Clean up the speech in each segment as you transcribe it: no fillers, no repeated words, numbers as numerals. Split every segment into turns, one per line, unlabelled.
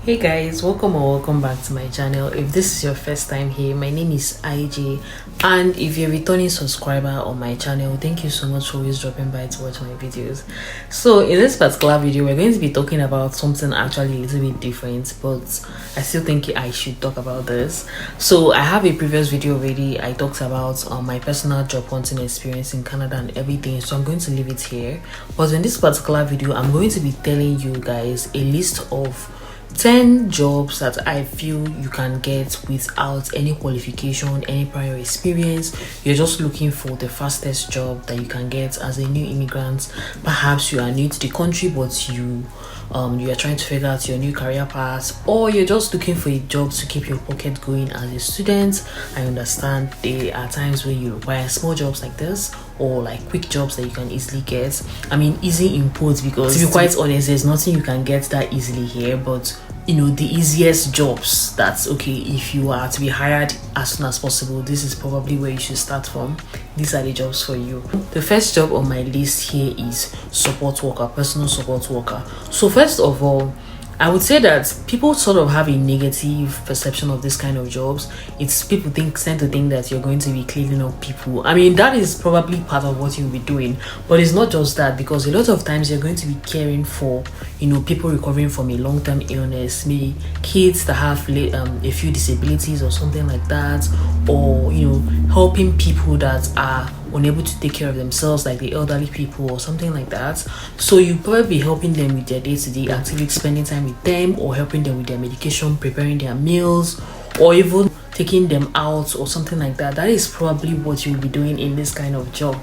Hey guys, welcome or welcome back to my channel. If this is your first time here, my name is IJ, and if you're a returning subscriber on my channel, thank you so much for always dropping by to watch my videos. So in this particular video, we're going to be talking about something actually a little bit different, but I still think I should talk about this. So I have a previous video already. I talked about my personal job hunting experience in Canada and everything, so I'm going to leave it here. But in this particular video, I'm going to be telling you guys a list of 10 jobs that I feel you can get without any qualification, any prior experience. You're just looking for the fastest job that you can get as a new immigrant. Perhaps you are new to the country, but you are trying to figure out your new career path, or you're just looking for a job to keep your pocket going as a student. I understand there are times where you require small jobs like this, or like quick jobs that you can easily get. I mean, easy in quotes, because to be quite honest, there's nothing you can get that easily here, but you know, the easiest jobs, that's okay. If you are to be hired as soon as possible, this is probably where you should start from. These are the jobs for you. The first job on my list here is support worker, personal support worker. So first of all, I would say that people sort of have a negative perception of this kind of jobs. It's people tend to think that you're going to be cleaning up people. I mean, that is probably part of what you'll be doing, but it's not just that, because a lot of times you're going to be caring for, you know, people recovering from a long-term illness, maybe kids that have a few disabilities or something like that, or you know, helping people that are unable to take care of themselves, like the elderly people or something like that. So you probably be helping them with their day-to-day activities, spending time with them, or helping them with their medication, preparing their meals, or even taking them out or something like that. That is probably what you'll be doing in this kind of job.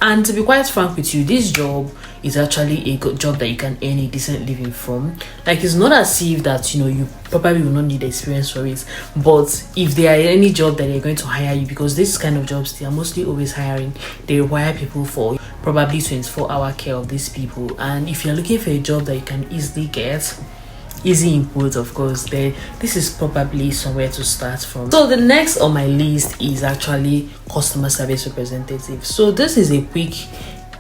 And to be quite frank with you, this job is actually a good job that you can earn a decent living from. Like, it's not as if that, you know, you probably will not need experience for it, but if there are any job that they're going to hire you, because this kind of jobs, they are mostly always hiring, they require people for probably 24-hour care of these people. And if you're looking for a job that you can easily get, easy input, of course, then this is probably somewhere to start from. So the next on my list is actually customer service representative. So this is a quick,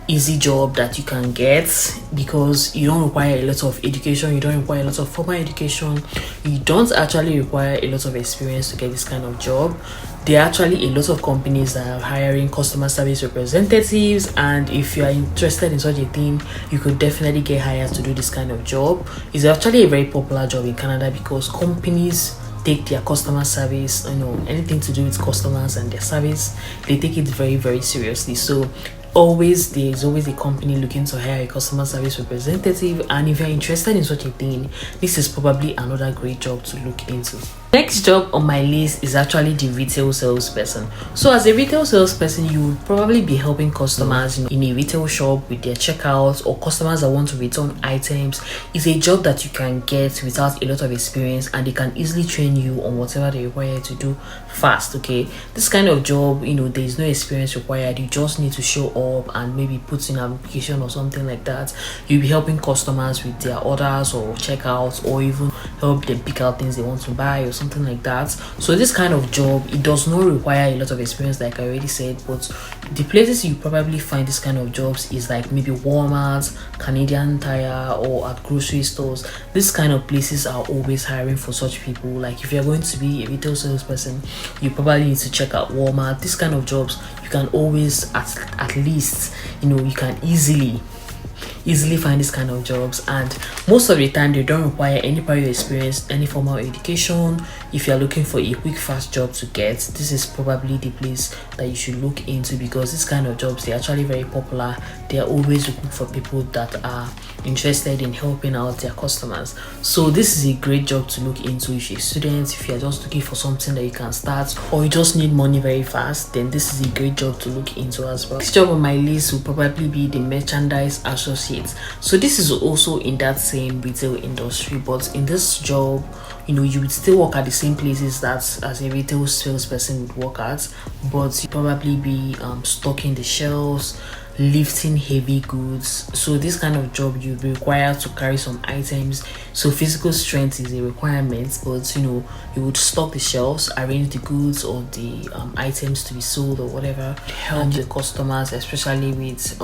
easy job that you can get because you don't require a lot of education, you don't require a lot of formal education, you don't actually require a lot of experience to get this kind of job. There are actually a lot of companies that are hiring customer service representatives, and if you are interested in such a thing, you could definitely get hired to do this kind of job. It's actually a very popular job in Canada because companies take their customer service, you know, anything to do with customers and their service, they take it very, very seriously. So there's always a company looking to hire a customer service representative, and if you're interested in such a thing, this is probably another great job to look into. Next job on my list is actually the retail salesperson. So as a retail salesperson, you would probably be helping customers in a retail shop with their checkouts, or customers that want to return items. It's a job that you can get without a lot of experience, and they can easily train you on whatever they require to do fast. Okay, this kind of job, you know, there is no experience required. You just need to show up and maybe put in an application or something like that. You'll be helping customers with their orders or checkouts, or even help them pick out things they want to buy or something like that. So this kind of job, it does not require a lot of experience, like I already said, but the places you probably find this kind of jobs is like maybe Walmart, Canadian Tire, or at grocery stores. This kind of places are always hiring for such people. Like if you're going to be a retail salesperson, you probably need to check out Walmart. This kind of jobs, you can always at least, you know, you can easily find this kind of jobs, and most of the time they don't require any prior experience, any formal education. If you're looking for a quick fast job to get, this is probably the place that you should look into, because this kind of jobs, they're actually very popular. They're always looking for people that are interested in helping out their customers. So this is a great job to look into if you're a student, if you're just looking for something that you can start, or you just need money very fast, then this is a great job to look into as well. This job on my list will probably be the merchandise associate. So this is also in that same retail industry, but in this job, you know, you would still work at the same places that as a retail salesperson would work at, but you probably be stocking the shelves, lifting heavy goods. So this kind of job, you'll be required to carry some items, so physical strength is a requirement, but you know, you would stock the shelves, arrange the goods or the items to be sold or whatever, help the customers, especially with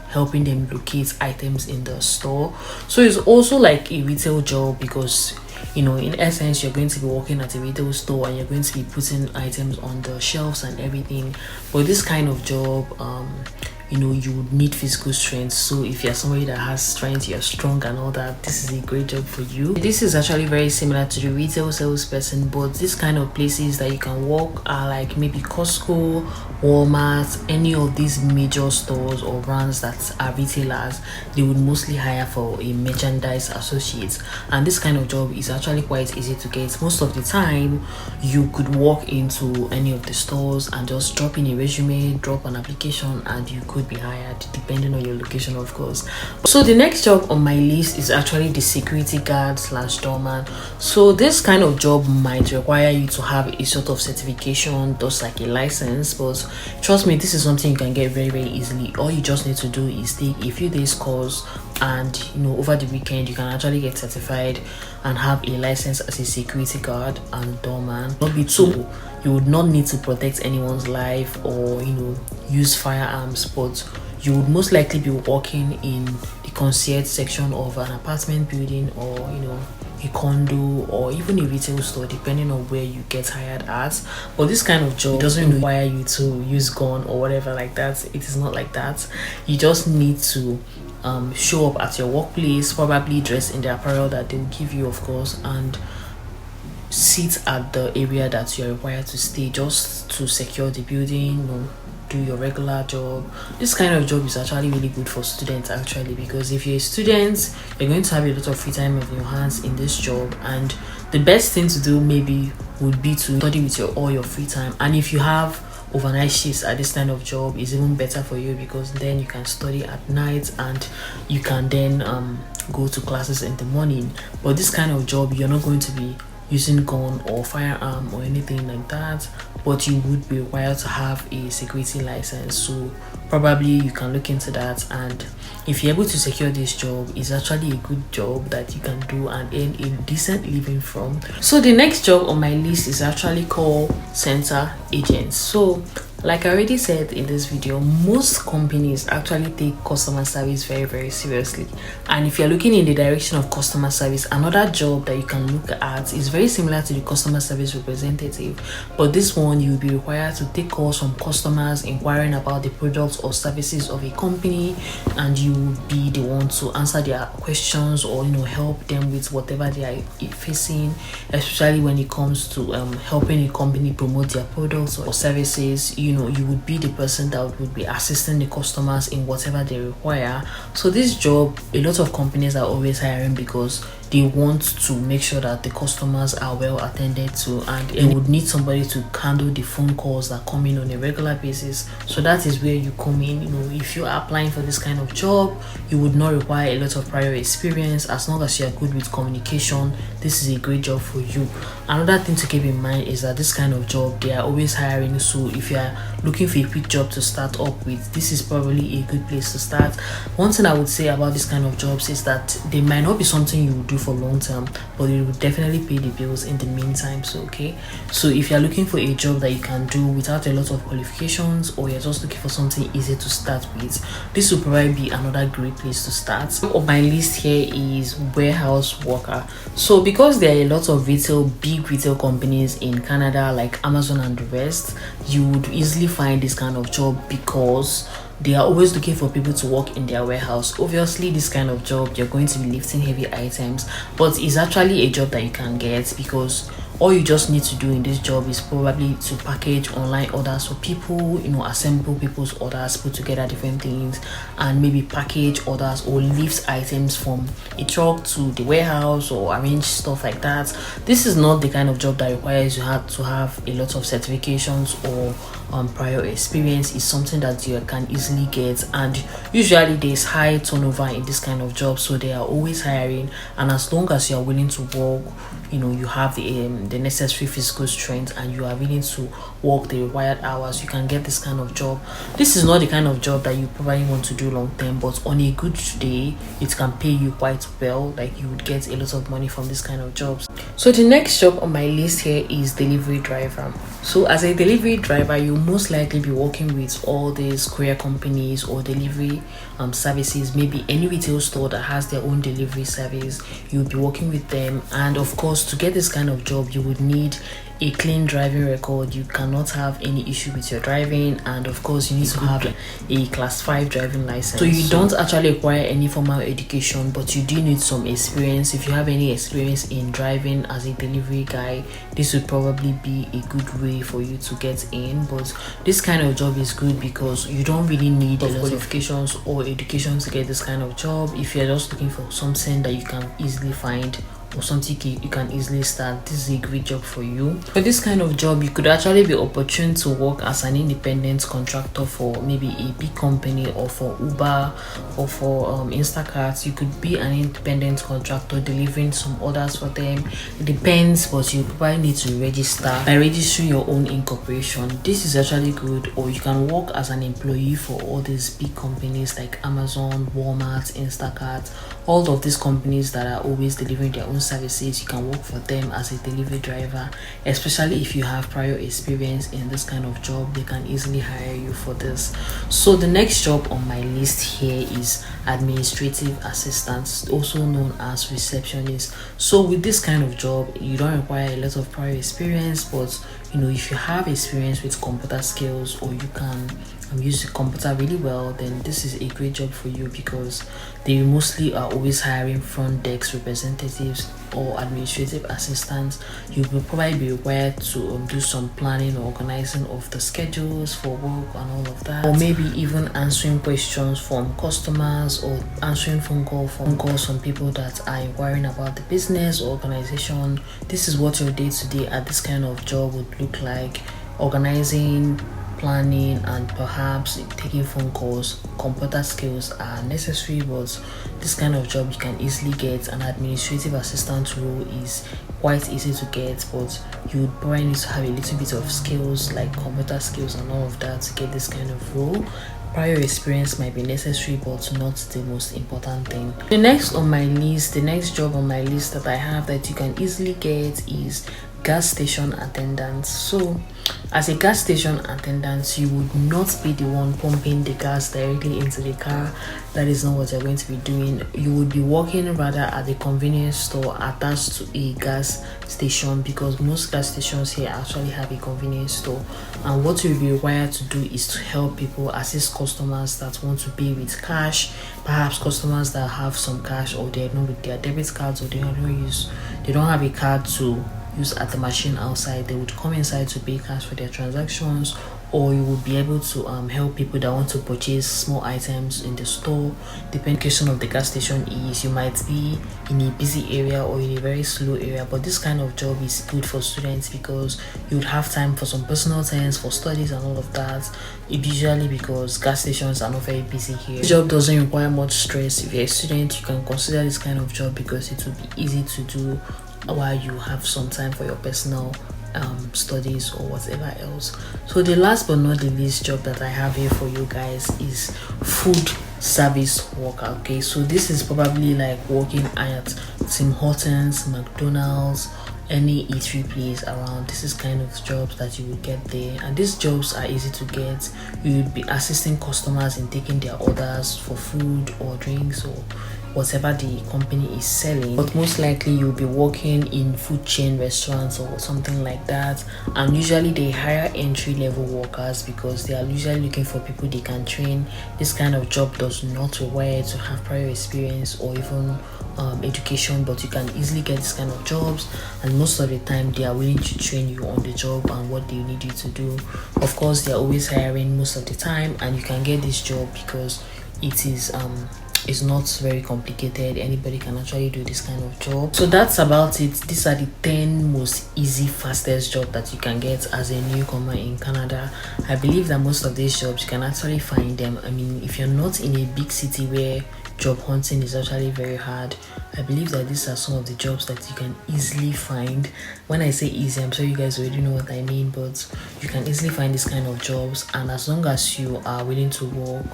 helping them locate items in the store. So it's also like a retail job because in essence, you're going to be working at a retail store and you're going to be putting items on the shelves and everything. But this kind of job, you would need physical strength. So if you're somebody that has strength, you're strong and all that, this is a great job for you. This is actually very similar to the retail salesperson, but this kind of places that you can work are like maybe Costco, Walmart, any of these major stores or brands that are retailers. They would mostly hire for a merchandise associate, and this kind of job is actually quite easy to get. Most of the time you could walk into any of the stores and just drop in a resume, drop an application, and you could be hired depending on your location, of course. So the next job on my list is actually the security guard / doorman. So this kind of job might require you to have a sort of certification, just like a license, but trust me, this is something you can get very, very easily. All you just need to do is take a few days course, and over the weekend you can actually get certified and have a license as a security guard and doorman. Not be too, you would not need to protect anyone's life or use firearms, but you would most likely be working in the concierge section of an apartment building, or a condo, or even a retail store, depending on where you get hired at. But this kind of job doesn't require you to use gun or whatever like that. It is not like that. You just need to show up at your workplace, probably dress in the apparel that they will give you, of course, and sit at the area that you're required to stay, just to secure the building, do your regular job. This kind of job is actually really good for students, actually, because if you're a student, you're going to have a lot of free time on your hands in this job, and the best thing to do maybe would be to study with all your free time. And if you have overnight shifts at this kind of job, is even better for you, because then you can study at night and you can then go to classes in the morning. But this kind of job, you're not going to be using gun or firearm or anything like that, but you would be required to have a security license. So probably you can look into that, and if you're able to secure this job, it's actually a good job that you can do and earn a decent living from. So the next job on my list is actually call center agents. So like I already said in this video, most companies actually take customer service very, very seriously. And if you're looking in the direction of customer service, another job that you can look at is very similar to the customer service representative, but this one you'll be required to take calls from customers inquiring about the products or services of a company, and you will be the one to answer their questions or help them with whatever they are facing, especially when it comes to helping a company promote their products or services. You would be the person that would be assisting the customers in whatever they require. So this job, a lot of companies are always hiring because they want to make sure that the customers are well attended to, and they would need somebody to handle the phone calls that come in on a regular basis. So that is where you come in. If you are applying for this kind of job, you would not require a lot of prior experience. As long as you are good with communication, this is a great job for you. Another thing to keep in mind is that this kind of job, they are always hiring. So if you are looking for a quick job to start up with, this is probably a good place to start. One thing I would say about this kind of jobs is that they might not be something you would do for long term, but it will definitely pay the bills in the meantime. So if you're looking for a job that you can do without a lot of qualifications, or you're just looking for something easy to start with, this will probably be another great place to start. On my list here is warehouse worker. So because there are a lot of big retail companies in Canada like Amazon and the rest, you would easily find this kind of job because they are always looking for people to work in their warehouse. Obviously, this kind of job, you're going to be lifting heavy items, but it's actually a job that you can get, because all you just need to do in this job is probably to package online orders for people, assemble people's orders, put together different things, and maybe package orders or lift items from a truck to the warehouse, or arrange stuff like that. This is not the kind of job that requires you to have a lot of certifications or prior experience. Is something that you can easily get, and usually there's high turnover in this kind of job, so they are always hiring. And as long as you are willing to work, you have the necessary physical strength, and you are willing to work the required hours, you can get this kind of job. This is not the kind of job that you probably want to do long term, but on a good day it can pay you quite well. Like, you would get a lot of money from this kind of jobs. So the next job on my list here is delivery driver. So as a delivery driver, you most likely be working with all these courier companies or delivery services. Maybe any retail store that has their own delivery service, you'll be working with them. And of course, to get this kind of job, you would need a clean driving record. You cannot have any issue with your driving, and of course you need to have a class 5 driving license. So you don't actually require any formal education, but you do need some experience. If you have any experience in driving as a delivery guy, this would probably be a good way for you to get in. But this kind of job is good because you don't really need a lot of qualifications or education to get this kind of job. If you're just looking for something that you can easily find or something you can easily start, this is a great job for you. For this kind of job, you could actually be opportune to work as an independent contractor for maybe a big company, or for Uber, or for Instacart. You could be an independent contractor delivering some orders for them. It depends, but you probably need to register by registering your own incorporation. This is actually good. Or you can work as an employee for all these big companies like Amazon, Walmart, Instacart, all of these companies that are always delivering their own services. You can work for them as a delivery driver, especially if you have prior experience in this kind of job. They can easily hire you for this. So the next job on my list here is administrative assistant, also known as receptionist. So with this kind of job, you don't require a lot of prior experience, but if you have experience with computer skills, or you can use the computer really well, then this is a great job for you, because they mostly are always hiring front desk representatives or administrative assistants. You will probably be required to do some planning or organizing of the schedules for work and all of that, or maybe even answering questions from customers, or answering phone calls from people that are inquiring about the business or organization. This is what your day-to-day at this kind of job would look like: organizing, planning, and perhaps taking phone calls. Computer skills are necessary, but this kind of job you can easily get. An administrative assistant role is quite easy to get, but you would probably need to have a little bit of skills like computer skills and all of that to get this kind of role. Prior experience might be necessary, but not the most important thing. The next job on my list that I have that you can easily get is gas station attendant. So as a gas station attendant, you would not be the one pumping the gas directly into the car. That is not what you're going to be doing. You would be working rather at a convenience store attached to a gas station, because most gas stations here actually have a convenience store. And what you'll be required to do is to help people, assist customers that want to pay with cash, perhaps customers that have some cash, or they're not with their debit cards, or they don't have a card to use at the machine outside. They would come inside to pay cash for their transactions. Or you will be able to help people that want to purchase small items in the store. Depending of the gas station is, you might be in a busy area or in a very slow area, but this kind of job is good for students, because you would have time for some personal things, for studies and all of that. Usually because gas stations are not very busy here. This job doesn't require much stress. If you're a student, you can consider this kind of job, because it will be easy to do while you have some time for your personal studies or whatever else. So the last but not the least job that I have here for you guys is food service worker. Okay, so this is probably like working at Tim Hortons, McDonald's, any eatery place around. This is kind of jobs that you will get there, and these jobs are easy to get. You would be assisting customers in taking their orders for food or drinks or whatever the company is selling, but most likely you'll be working in food chain restaurants or something like that. And usually they hire entry-level workers, because they are usually looking for people they can train. This kind of job does not require to have prior experience or even education, but you can easily get this kind of jobs, and most of the time they are willing to train you on the job and what they need you to do. Of course, they are always hiring most of the time, and you can get this job because it is it's not very complicated. Anybody can actually do this kind of job. So that's about it. These are the 10 most easy, fastest job that you can get as a newcomer in Canada. I believe that most of these jobs you can actually find them. I mean, if you're not in a big city where job hunting is actually very hard, I believe that these are some of the jobs that you can easily find. When I say easy, I'm sure you guys already know what I mean, but you can easily find this kind of jobs. And as long as you are willing to work,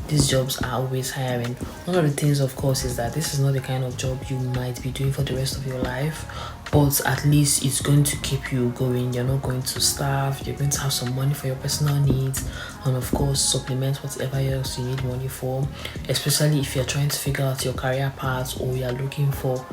these jobs are always hiring. One of the things, of course, is that this is not the kind of job you might be doing for the rest of your life. but at least it's going to keep you going. You're not going to starve, you're going to have some money for your personal needs, and of course supplement whatever else you need money for, especially if you're trying to figure out your career path or you're looking for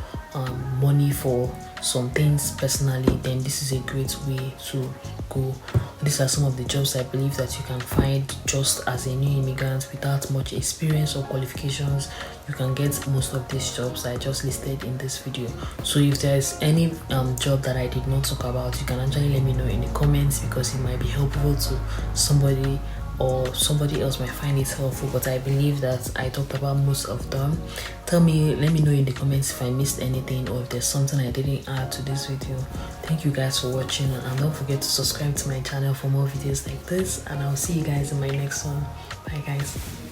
money for some things personally. Then this is a great way to go. These are some of the jobs I believe that you can find just as a new immigrant without much experience or qualifications. You can get most of these jobs I just listed in this video. So if there's any job that I did not talk about, you can actually let me know in the comments, because it might be helpful to somebody, or somebody else might find it helpful. But I believe that I talked about most of them. Let me know in the comments if I missed anything, or if there's something I didn't add to this video. Thank you guys for watching, and don't forget to subscribe to my channel for more videos like this, and I'll see you guys in my next one. Bye guys.